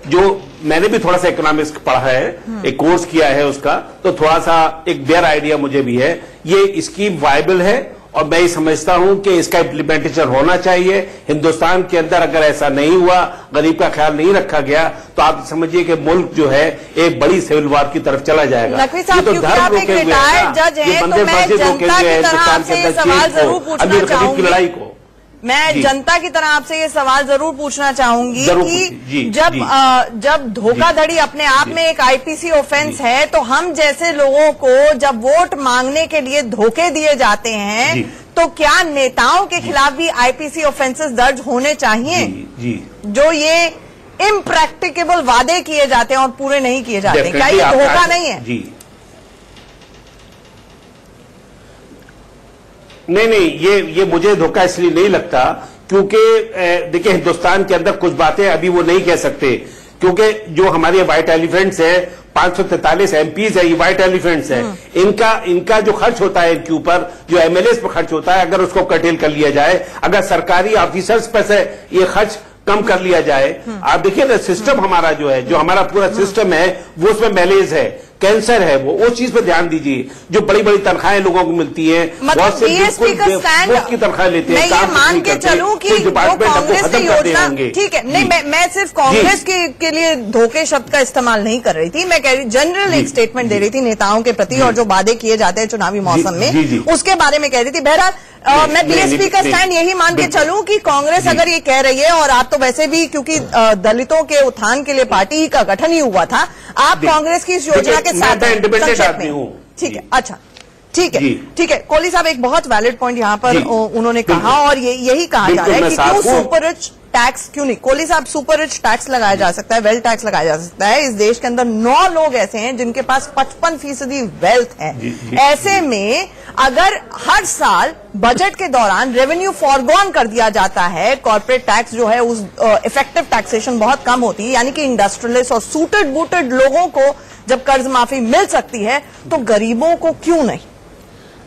जो मैंने भी थोड़ा सा इकोनॉमिक्स पढ़ा है, एक कोर्स किया है उसका, तो थोड़ा सा एक बेयर आइडिया मुझे भी है। ये स्कीम वायबल है और मैं ये समझता हूं कि इसका इम्प्लीमेंटेशन होना चाहिए। हिंदुस्तान के अंदर अगर ऐसा नहीं हुआ, गरीब का ख्याल नहीं रखा गया, तो आप समझिए कि मुल्क जो है एक बड़ी सिविल वार की तरफ चला जाएगा। नकवी साहब, क्योंकि आप एक रिटायर्ड जज हैं, तो मैं जनता की तरह आपसे ये सवाल जरूर पूछना चाहूंगी। लड़ाई को मैं जनता की तरह आपसे ये सवाल जरूर पूछना चाहूंगी कि जब धोखाधड़ी अपने आप में एक आईपीसी ऑफेंस है, तो हम जैसे लोगों को जब वोट मांगने के लिए धोखे दिए जाते हैं, तो क्या नेताओं के खिलाफ भी आईपीसी ऑफेंसेस दर्ज होने चाहिए? जो ये इम्प्रैक्टिकेबल वादे किए जाते हैं और पूरे नहीं किए जाते, क्या ये धोखा नहीं है? नहीं, ये मुझे धोखा इसलिए नहीं लगता क्योंकि देखिए हिंदुस्तान के अंदर कुछ बातें अभी वो नहीं कह सकते, क्योंकि जो हमारे व्हाइट एलिफेंट्स है, 543 एमपीज है, ये व्हाइट एलिफेंट्स है। इनका जो खर्च होता है इनके ऊपर, जो एमएलए पर खर्च होता है, अगर उसको कर्टेल कर लिया जाए, अगर सरकारी ऑफिसर्स पर से ये खर्च कम कर लिया जाए। आप देखिए ना, सिस्टम हमारा जो हमारा पूरा सिस्टम है वो उसमें मैलेज है, कैंसर है, वो चीज पर ध्यान दीजिए। जो बड़ी बड़ी तनख्वाहें लोगों को मिलती है, बहुत से बिल्कुल बेवकूफ की तनख्वाह लेते हैं, काम मान के चलूं कि कांग्रेस की योजना, ठीक है, नहीं मैं सिर्फ कांग्रेस के लिए धोखे शब्द का इस्तेमाल नहीं कर रही थी, मैं कह रही जनरल एक स्टेटमेंट दे रही थी नेताओं के प्रति और जो वादे किए जाते हैं चुनावी मौसम में, उसके बारे में कह रही थी। बहरहाल मैं बीएसपी का स्टैंड यही मान के चलूं कि कांग्रेस अगर ये कह रही है, और आप तो वैसे भी क्योंकि दलितों के उत्थान के लिए पार्टी ही का गठन ही हुआ था, आप कांग्रेस की इस योजना के साथ आदमी हूं। ठीक है, अच्छा ठीक है। कोहली साहब, एक बहुत वैलिड पॉइंट यहाँ पर उन्होंने कहा और यही कहा जा रहा है कि क्यों सुपर रिच टैक्स क्यों नहीं? कोहली साहब, सुपर रिच टैक्स लगाया जा सकता है, वेल्थ टैक्स लगाया जा सकता है। इस देश के अंदर 9 लोग ऐसे हैं जिनके पास 55% वेल्थ है। ऐसे में अगर हर साल बजट के दौरान रेवेन्यू फॉरगॉन कर दिया जाता है, कॉर्पोरेट टैक्स जो है उस इफेक्टिव टैक्सेशन बहुत कम होती है, यानी कि इंडस्ट्रियलिस्ट और सूटेड बूटेड लोगों को जब कर्ज माफी मिल सकती है, तो गरीबों को क्यों नहीं?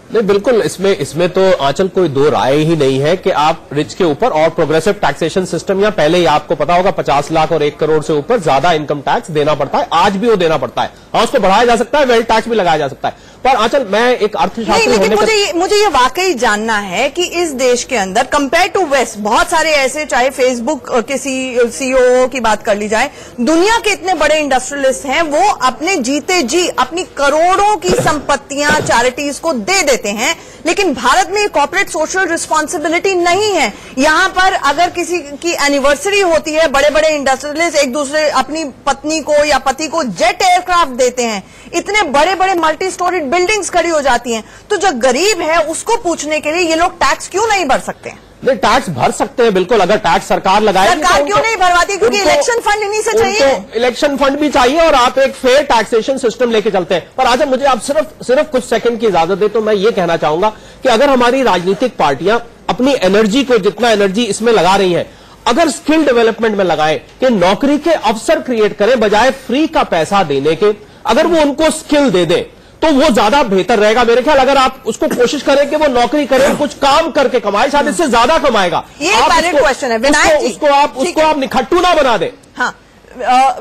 नहीं, बिल्कुल, इसमें तो आंचल कोई दो राय ही नहीं है कि आप रिच के ऊपर और प्रोग्रेसिव टैक्सेशन सिस्टम, या पहले ही आपको पता होगा 50 लाख और 1 करोड़ से ऊपर ज्यादा इनकम टैक्स देना पड़ता है, आज भी वो देना पड़ता है। हाँ, उसको बढ़ाया जा सकता है, वेल्थ टैक्स भी लगाया जा सकता है। पर आंचल, मैं एक अर्थशास्त्री होने का मुझे ये वाकई जानना है कि इस देश के अंदर कंपेयर टू वेस्ट, बहुत सारे ऐसे, चाहे फेसबुक के सीईओ की बात कर ली जाए, दुनिया के इतने बड़े इंडस्ट्रियलिस्ट हैं, वो अपने जीते जी अपनी करोड़ों की संपत्तियां चैरिटीज को दे देते हैं, लेकिन भारत में कॉर्पोरेट सोशल रिस्पॉन्सिबिलिटी नहीं है। यहां पर अगर किसी की एनिवर्सरी होती है, बड़े बड़े इंडस्ट्रियलिस्ट एक दूसरे अपनी पत्नी को या पति को जेट एयरक्राफ्ट देते हैं, इतने बड़े बड़े मल्टी स्टोरीड बिल्डिंग्स खड़ी हो जाती हैं, तो जो गरीब है उसको पूछने के लिए ये लोग टैक्स क्यों नहीं भर सकते हैं? नहीं, टैक्स भर सकते हैं बिल्कुल, अगर टैक्स सरकार लगाए। सरकार क्यों नहीं भरवाती? क्योंकि इलेक्शन फंड इन्हीं से चाहिए। इलेक्शन फंड भी चाहिए और आप एक फेयर टैक्सेशन सिस्टम लेके चलते हैं। पर आज मुझे आप सिर्फ कुछ सेकंड की इजाजत दे तो मैं ये कहना चाहूंगा कि अगर हमारी राजनीतिक पार्टियां अपनी एनर्जी को, जितना एनर्जी इसमें लगा रही हैं, अगर स्किल डेवलपमेंट में लगाए कि नौकरी के अवसर क्रिएट करें बजाय फ्री का पैसा देने के, अगर वो उनको स्किल दे दें तो वो ज्यादा बेहतर रहेगा मेरे ख्याल। अगर आप उसको कोशिश करें कि वो नौकरी करे, कुछ काम करके कमाए, शायद इससे ज्यादा कमाएगा। ये वैलिड क्वेश्चन है विनायक जी, उसको आप निखट्टू ना बना दें। हाँ,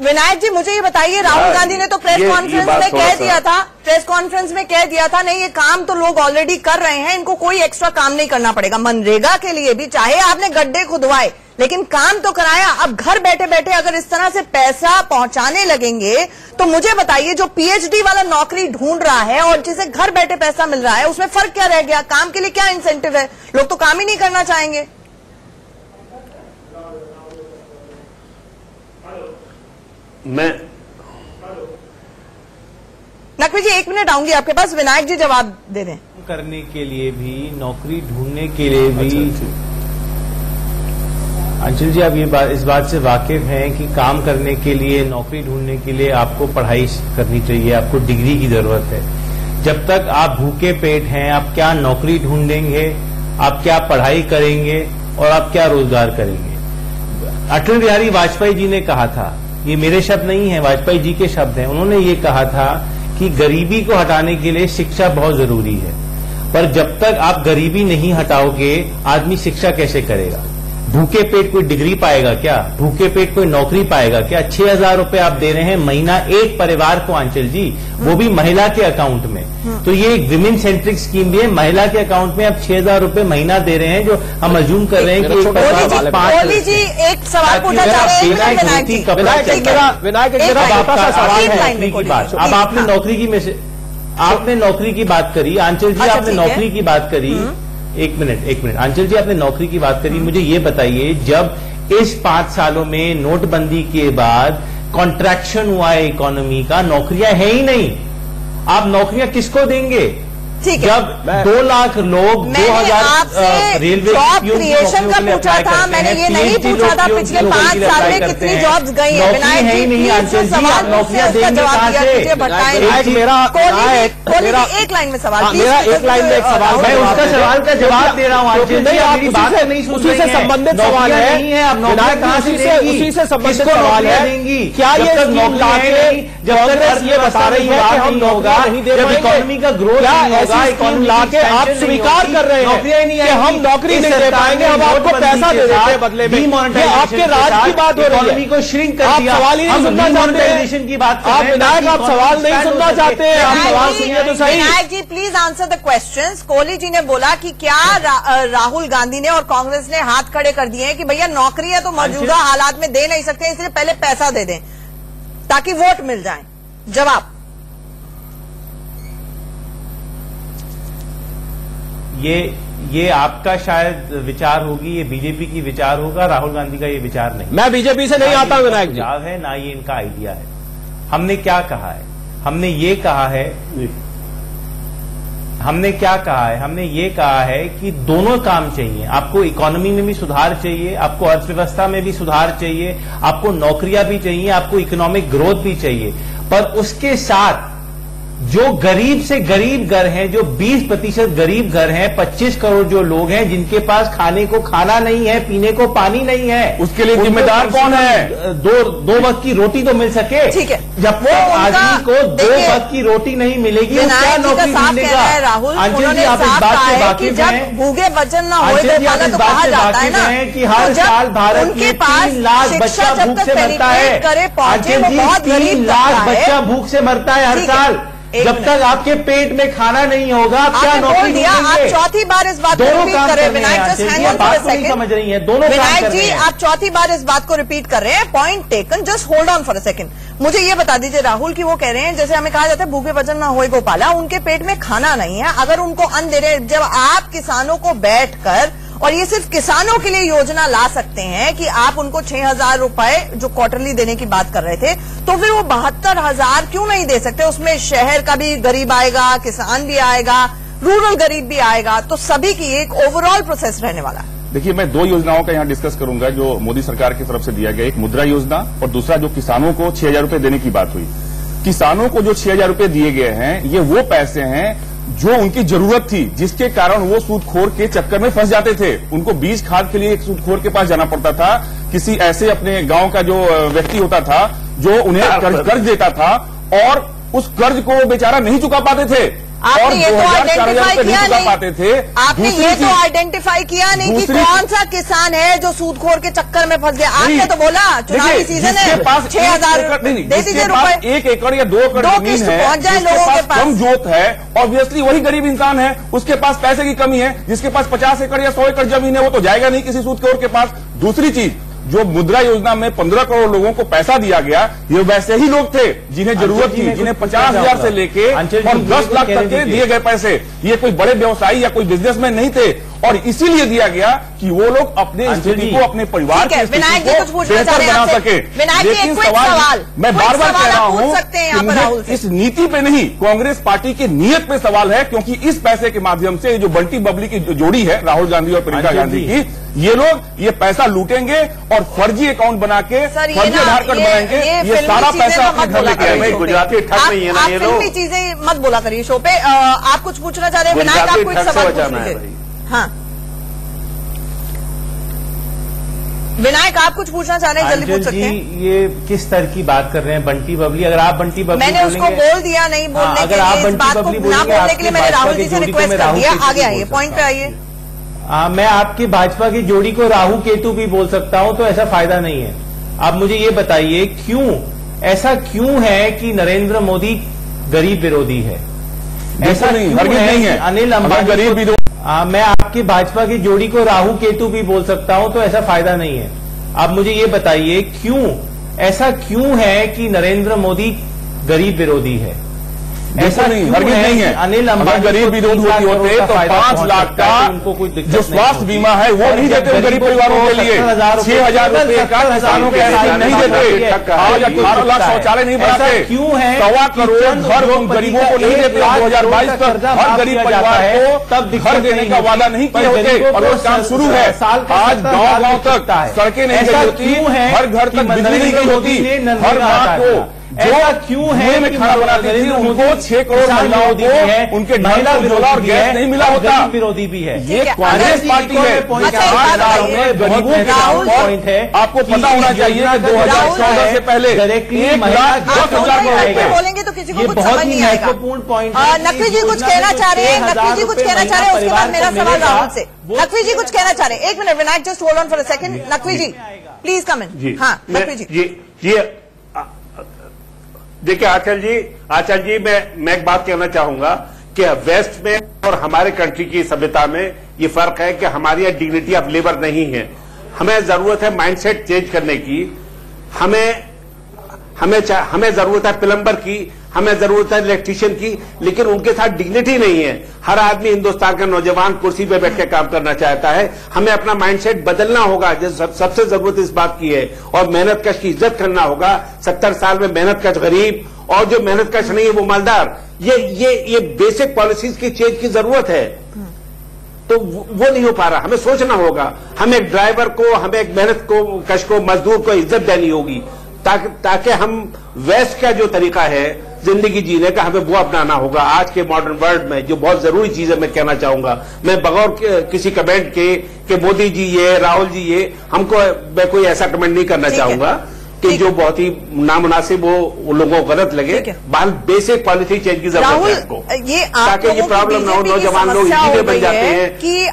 विनायक जी, मुझे ये बताइए, राहुल गांधी ने तो प्रेस कॉन्फ्रेंस में कह दिया था, नहीं ये काम तो लोग ऑलरेडी कर रहे हैं, इनको कोई एक्स्ट्रा काम नहीं करना पड़ेगा। मनरेगा के लिए भी चाहे आपने गड्ढे खुदवाए, लेकिन काम तो कराया। अब घर बैठे बैठे अगर इस तरह से पैसा पहुंचाने लगेंगे, तो मुझे बताइए, जो पीएचडी वाला नौकरी ढूंढ रहा है और जिसे घर बैठे पैसा मिल रहा है, उसमें फर्क क्या रह गया? काम के लिए क्या इंसेंटिव है? लोग तो काम ही नहीं करना चाहेंगे। नकवी जी, 1 मिनट आऊंगी आपके पास, विनायक जी जवाब दे दें। करने के लिए भी, नौकरी ढूंढने के लिए भी अंशुल जी, आप इस बात से वाकिफ हैं कि काम करने के लिए, नौकरी ढूंढने के लिए आपको पढ़ाई करनी चाहिए, आपको डिग्री की जरूरत है। जब तक आप भूखे पेट हैं, आप क्या नौकरी ढूंढेंगे, आप क्या पढ़ाई करेंगे और आप क्या रोजगार करेंगे? अटल बिहारी वाजपेयी जी ने कहा था, ये मेरे शब्द नहीं है, वाजपेयी जी के शब्द हैं, उन्होंने ये कहा था कि गरीबी को हटाने के लिए शिक्षा बहुत जरूरी है, पर जब तक आप गरीबी नहीं हटाओगे, आदमी शिक्षा कैसे करेगा? भूखे पेट कोई डिग्री पाएगा क्या? भूखे पेट कोई नौकरी पाएगा क्या? 6,000 रुपए आप दे रहे हैं महीना एक परिवार को, आंचल जी, वो भी महिला के अकाउंट में। तो ये एक विमेन सेंट्रिक स्कीम भी है, महिला के अकाउंट में आप 6,000 रुपए महीना दे रहे हैं, जो हम अज्यूम कर रहे हैं कि कोहली जी एक सवाल पूछा जा रहा है विनायक जी। अब आपने नौकरी की आपने नौकरी की बात करी, आंचल जी, आपने नौकरी की बात करी। एक मिनट आंचल जी, आपने नौकरी की बात करी, मुझे ये बताइए, जब इस 5 सालों में नोटबंदी के बाद कॉन्ट्रैक्शन हुआ है इकोनॉमी का, नौकरियां है ही नहीं, आप नौकरियां किसको देंगे? जब 2 लाख लोग 2000 रेलवे जॉब क्रिएशन का पूछा था, मैंने ये नहीं पूछा था पिछले 5 साल में कितनी जॉब्स गई है। विनायक जी प्लीज सवाल नौकरियां देंगे जवाब दिया, मुझे बताएं। मेरा एक लाइन में सवाल, मेरा एक लाइन में एक सवाल, मैं उसका सवाल का जवाब दे रहा हूँ। उसी से संबंधित सवाल है, उसी से संबंधित सवाल है, क्या ये स्कीम लाके कांग्रेस ये बता रही है कि हम नौकरियां नहीं दे पाएंगे? इकोनॉमी का ग्रोथ स्कीम लाके आप स्वीकार कर रहे हैं कि हम नौकरी नहीं दे पाएंगे, हम आपको पैसा दे देते हैं बदले में। ये आपके राज की बात हो रही है, को श्रिंक कर आप दिया। सवाल ही नहीं सुनना चाहते हैं की बात, आप विनायक, आप सवाल नहीं सुनना चाहते हैं, आप सवाल सुनिए तो सही। Vinayak ji please answer the questions. Kohli ji ने बोला कि क्या राहुल गांधी ने और कांग्रेस ने हाथ खड़े कर दिए हैं कि भैया नौकरियां तो मौजूदा हालात में दे नहीं सकते, इसलिए पहले पैसा दे दें ताकि वोट मिल जाए। जवाब ये आपका शायद विचार होगी, ये बीजेपी की विचार होगा, राहुल गांधी का ये विचार नहीं। मैं बीजेपी से नहीं आता विनायक जी, है ना ये इनका आइडिया है। हमने क्या कहा है? हमने ये कहा है, हमने क्या कहा है? हमने ये कहा है कि दोनों काम चाहिए। आपको इकोनॉमी में भी सुधार चाहिए, आपको अर्थव्यवस्था में भी सुधार चाहिए, आपको नौकरियां भी चाहिए, आपको इकोनॉमिक ग्रोथ भी चाहिए, पर उसके साथ जो गरीब से गरीब घर हैं, जो 20% गरीब घर हैं, 25 करोड़ जो लोग हैं जिनके पास खाने को खाना नहीं है, पीने को पानी नहीं है, उसके लिए जिम्मेदार कौन है? दो वक्त की रोटी तो मिल सके। ठीक है, जब तक आदमी को 2 वक्त की रोटी नहीं मिलेगी, वो क्या नौकरी मिलेगा? राहुल उन्होंने आप इस बात से वाकिफ हैं, भूखे बचन ना हो तो कहा जाता है ना कि हर साल भारत में 3 लाख बच्चा भूख से मरता है। 3 लाख बच्चा भूख से मरता है हर साल। जब तक आपके पेट में खाना नहीं होगा, आप क्या नौकरी ढूंढेंगे? आप चौथी बार इस बात को रिपीट कर रहे हैं विनायक, बात नहीं समझ रही है। दोनों विनायक जी आप चौथी बार इस बात को रिपीट कर रहे हैं। Point taken, just hold on for a second. मुझे ये बता दीजिए राहुल की वो कह रहे हैं, जैसे हमें कहा जाता है भूखे वचन ना होए गोपाला, उनके पेट में खाना नहीं है, अगर उनको अन्न दे रहे हैं, जब आप किसानों को बैठकर, और ये सिर्फ किसानों के लिए योजना ला सकते हैं कि आप उनको 6,000 रुपए जो क्वार्टरली देने की बात कर रहे थे, तो फिर वो 72,000 क्यों नहीं दे सकते? उसमें शहर का भी गरीब आएगा, किसान भी आएगा, रूरल गरीब भी आएगा, तो सभी की एक ओवरऑल प्रोसेस रहने वाला है। देखिए, मैं 2 योजनाओं का यहाँ डिस्कस करूंगा जो मोदी सरकार की तरफ से दिया गया, एक मुद्रा योजना और दूसरा जो किसानों को 6,000 रुपए देने की बात हुई। किसानों को जो 6,000 रुपए दिए गए हैं, ये वो पैसे हैं जो उनकी जरूरत थी, जिसके कारण वो सूदखोर के चक्कर में फंस जाते थे। उनको बीज खाद के लिए एक सूदखोर के पास जाना पड़ता था, किसी ऐसे अपने गांव का जो व्यक्ति होता था जो उन्हें कर्ज देता था, और उस कर्ज को वो बेचारा नहीं चुका पाते थे, और 2,000-4,000 रुपए नहीं चुका पाते थे। आपने ये तो आइडेंटिफाई किया नहीं कि कौन सा किसान है जो सूदखोर के चक्कर में फंस गया। आपने तो बोला चुनावी सीजन है, 6,000 दे दीजिए रुपए, 1 एकड़ या 2 एकड़ जमीन है, पहुंच जाए लोगों के पास, कम जोत है, ऑब्वियसली वही गरीब इंसान है, उसके पास पैसे की कमी है। जिसके पास 50 एकड़ या 100 एकड़ जमीन है, वो तो जाएगा नहीं किसी सूदखोर के पास। दूसरी चीज, जो मुद्रा योजना में 15 करोड़ लोगों को पैसा दिया गया, ये वैसे ही लोग थे जिन्हें जरूरत थी, जिन्हें 50,000 से लेके और 10 लाख तक के दिए गए पैसे। ये कोई बड़े व्यवसायी या कोई बिजनेसमैन नहीं थे। और इसीलिए दिया गया कि वो लोग अपने स्थिति को, अपने परिवार की स्थिति को बेहतर बना सके। लेकिन सवाल मैं बार बार कह रहा हूं कि इस नीति पे नहीं, कांग्रेस पार्टी की नीयत पे सवाल है, क्योंकि इस पैसे के माध्यम से जो बंटी बबली की जोड़ी है राहुल गांधी और प्रियंका गांधी की, ये लोग ये पैसा लूटेंगे और फर्जी अकाउंट बना के फर्जी आधार कार्ड बनाएंगे, ये सारा पैसा अपने घर लेके आएंगे। गुजराती ठग नहीं है ना ये लोग। चीजें मत बोला करिए शो पे। आप कुछ पूछना चाह रहे हैं विनायक, आप कुछ सवाल पूछ लीजिए। हाँ विनायक, आप कुछ पूछना चाह रहे हैं, जल्दी पूछ सकते हैं। ये किस तरह की बात कर रहे हैं बंटी बबली? अगर आप बंटी बबली मैंने उसको बोल दिया नहीं बोलने के लिए, इस बात को ना बोलने के लिए मैंने राहुल जी से रिक्वेस्ट कर दिया। आगे आइए, पॉइंट पे आइए। मैं आपकी भाजपा की जोड़ी को राहु केतु भी बोल सकता हूं, तो ऐसा फायदा नहीं है। आप मुझे ये बताइए ऐसा क्यों है कि नरेंद्र मोदी गरीब विरोधी है? ऐसा नहीं है अनिल अंबानी गरीब विरोधी। मैं आपकी भाजपा की जोड़ी को राहु केतु भी बोल सकता हूं, तो ऐसा फायदा नहीं है। आप मुझे ये बताइए ऐसा क्यों है कि नरेंद्र मोदी गरीब विरोधी है? ऐसा नहीं है अनिल अंबानी गरीब विरोधी होते तो 5 लाख का जो स्वास्थ्य बीमा है वो नहीं देते गरीब परिवारों के लिए। 6,000 रुपए का किसानों के नहीं देते। आज 18 लाख शौचालय नहीं बनाते। क्यों है? 1.25 करोड़ घर उन गरीबों को नहीं देते। 2022 तक हर गरीब परिवार को तब घर देने का वादा नहीं किए होते और वो काम शुरू है। आज गाँव तक सड़कें नहीं गई होती, हर घर तक बिजली नहीं गई होती, हर माँ को ऐसा क्यों है में खाना बनाती थी उनको 6 करोड़ महिलाओं को उनके महिला उजाला और गैस नहीं मिला होता। विरोधी भी है। ये कांग्रेस पार्टी है। गरीबों के पॉइंट है। आपको पता होना चाहिए कि 2014 से पहले 1,10,000 करोड़ बोलेंगे तो किसी को कुछ समझ नहीं आएगा। महत्वपूर्ण पॉइंट। नकवी जी कुछ कहना चाह रहे हैं, नकवी जी कुछ कहना चाह रहे हैं, उसके बाद मेरा सवाल राहुल से। नकवी जी कुछ कहना चाह रहे हैं। 1 minute Vinayak, just hold on for a second. Naqvi ji please come in. हाँ नकवी जी। देखिए आचल जी मैं एक बात कहना चाहूंगा कि वेस्ट में और हमारे कंट्री की सभ्यता में ये फर्क है कि हमारी यहाँ डिग्निटी ऑफ लेबर नहीं है। हमें जरूरत है माइंडसेट चेंज करने की। हमें जरूरत है प्लम्बर की, हमें जरूरत है इलेक्ट्रीशियन की, लेकिन उनके साथ डिग्निटी नहीं है। हर आदमी हिंदुस्तान का नौजवान कुर्सी पे बैठ के काम करना चाहता है। हमें अपना माइंडसेट बदलना होगा, सबसे जरूरत इस बात की है। और मेहनत कश की इज्जत करना होगा। 70 साल में मेहनत कश गरीब और जो मेहनत कश नहीं है वो मालदार। ये बेसिक पॉलिसीज की चेंज की जरूरत है। तो वो नहीं हो पा रहा। हमें सोचना होगा। हमें एक ड्राइवर को, हमें एक मेहनत को कश को, मजदूर को इज्जत देनी होगी, ताकि हम वेस्ट का जो तरीका है जिंदगी जीने का हमें वो अपनाना होगा। आज के मॉडर्न वर्ल्ड में जो बहुत जरूरी चीज है, मैं कहना चाहूंगा, मैं बगैर किसी कमेंट के मोदी जी ये, राहुल जी ये, मैं कोई ऐसा कमेंट नहीं करना चाहूंगा कि जो बहुत ही नामुनासिब वो लोगों को गलत लगे। बेसिक पॉलिसी चेंज की जरूरत है आपको, ताकि ये प्रॉब्लम ना हो। नौजवान लोग इंजीनियर बन जाते हैं कि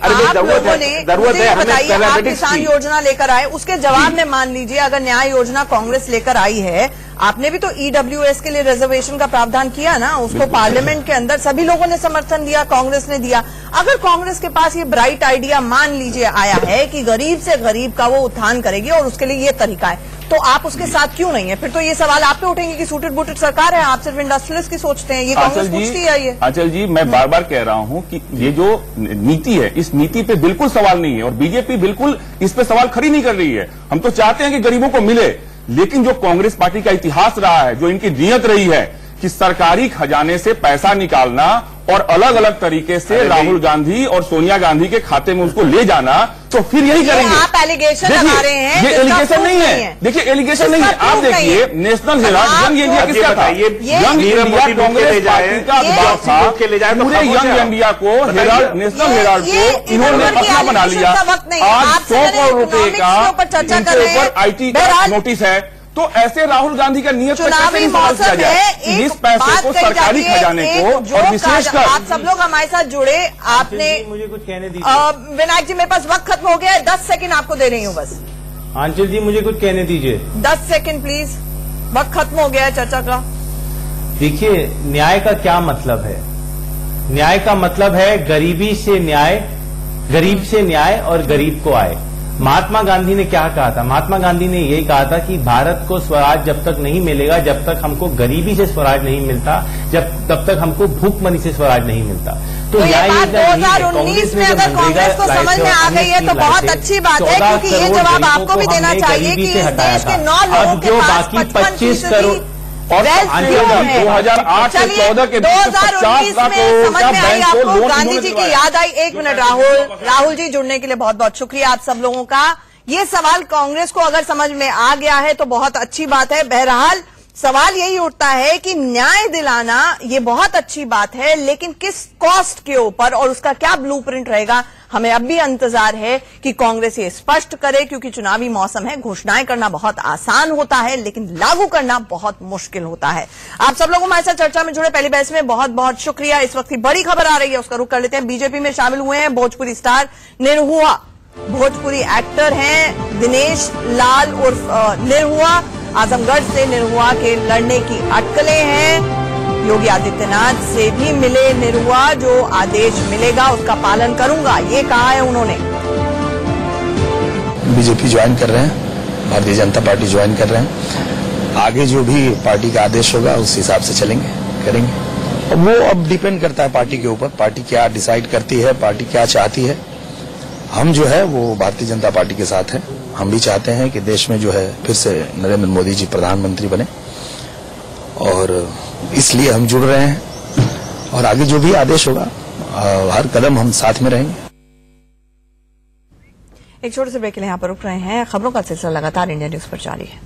जरूरत है हमें। आप किसान योजना लेकर आए, उसके जवाब में मान लीजिए अगर न्याय योजना कांग्रेस लेकर आई है, आपने भी तो ईडब्ल्यूएस के लिए रिजर्वेशन का प्रावधान किया ना, उसको पार्लियामेंट के अंदर सभी लोगों ने समर्थन दिया, कांग्रेस ने दिया। अगर कांग्रेस के पास ये ब्राइट आइडिया मान लीजिए आया है कि गरीब से गरीब का वो उत्थान करेगी और उसके लिए ये तरीका है, तो आप उसके साथ क्यों नहीं है? फिर तो ये सवाल आप पे उठेंगे कि सूटेड बूटेड सरकार है, आप सिर्फ इंडस्ट्रियलिस्ट की सोचते हैं। ये कांग्रेस पूछती है। ये आंचल जी, मैं बार बार कह रहा हूं कि ये जो नीति है, इस नीति पे बिल्कुल सवाल नहीं है और बीजेपी बिल्कुल इस पे सवाल खड़ी नहीं कर रही है। हम तो चाहते हैं कि गरीबों को मिले, लेकिन जो कांग्रेस पार्टी का इतिहास रहा है, जो इनकी नीयत रही है कि सरकारी खजाने से पैसा निकालना और अलग अलग तरीके से राहुल गांधी और सोनिया गांधी के खाते में उसको ले जाना, तो फिर यही करेंगे। आप एलिगेशन लगा रहे हैं, ये एलिगेशन नहीं है। देखिए एलिगेशन नहीं है। आप देखिए नेशनल हेराल्ड, यंग इंडिया किसका था? यंग इंडिया कांग्रेस पार्टी का अखबार था। पूरे यंग इंडिया को हेराल्ड, नेशनल हेराल्ड को इन्होंने अपना बना लिया। आज 100 करोड़ रुपए का इनके ऊपर IT का नोटिस है। तो ऐसे राहुल गांधी का नियत चुनावी मौसम है, इस पैसे को सरकारी खजाने को, और विशेषकर आप सब लोग हमारे साथ जुड़े। आपने मुझे कुछ कहने दीजिए। विनायक जी, मेरे पास वक्त खत्म हो गया है, 10 सेकंड आपको दे रही हूँ बस। आंचल जी, मुझे कुछ कहने दीजिए। 10 सेकंड प्लीज, वक्त खत्म हो गया है चर्चा का। देखिए, न्याय का क्या मतलब है? न्याय का मतलब है गरीबी से न्याय, गरीब से न्याय और गरीब को आए। महात्मा गांधी ने क्या कहा था? महात्मा गांधी ने यही कहा था कि भारत को स्वराज जब तक नहीं मिलेगा, जब तक हमको गरीबी से स्वराज नहीं मिलता, तब तक हमको भूखमरी से स्वराज नहीं मिलता। तो ये बात 2019 में अगर कांग्रेस को समझ में आ गई है तो बहुत अच्छी बात है, क्योंकि ये जवाब आपको भी देना चाहिए कि इस देश के 9 लोगों के पास 25 करोड़ और 2008 से 14 के 2019 में समझ में आई आपको, गांधी जी की याद आई। एक मिनट राहुल जी, जुड़ने के लिए बहुत बहुत शुक्रिया आप सब लोगों का। ये सवाल कांग्रेस को अगर समझ में आ गया है तो बहुत अच्छी बात है। बहरहाल सवाल यही उठता है कि न्याय दिलाना ये बहुत अच्छी बात है, लेकिन किस कॉस्ट के ऊपर और उसका क्या ब्लूप्रिंट रहेगा, हमें अब भी इंतजार है कि कांग्रेस ये स्पष्ट करे, क्योंकि चुनावी मौसम है। घोषणाएं करना बहुत आसान होता है, लेकिन लागू करना बहुत मुश्किल होता है। आप सब लोगों हमारे साथ चर्चा में जुड़े पहली बहस में बहुत बहुत शुक्रिया। इस वक्त की बड़ी खबर आ रही है, उसका रुख कर लेते हैं। बीजेपी में शामिल हुए हैं भोजपुरी स्टार निरहुआ, भोजपुरी एक्टर हैं दिनेश लाल उर्फ निरहुआ। आजमगढ़ से निरहुआ के लड़ने की अटकलें हैं। योगी आदित्यनाथ से भी मिले निरहुआ, जो आदेश मिलेगा उसका पालन करूंगा, ये कहा है उन्होंने। बीजेपी ज्वाइन कर रहे हैं, भारतीय जनता पार्टी ज्वाइन कर रहे हैं। आगे जो भी पार्टी का आदेश होगा उस हिसाब से चलेंगे, करेंगे। वो अब डिपेंड करता है पार्टी के ऊपर, पार्टी क्या डिसाइड करती है, पार्टी क्या चाहती है। हम जो है वो भारतीय जनता पार्टी के साथ हैं। हम भी चाहते हैं कि देश में जो है फिर से नरेंद्र मोदी जी प्रधानमंत्री बने, और इसलिए हम जुड़ रहे हैं। और आगे जो भी आदेश होगा हर कदम हम साथ में रहेंगे। एक छोटे से ब्रेक के लिए यहाँ पर रुक रहे हैं। खबरों का सिलसिला लगातार इंडिया न्यूज पर जारी है।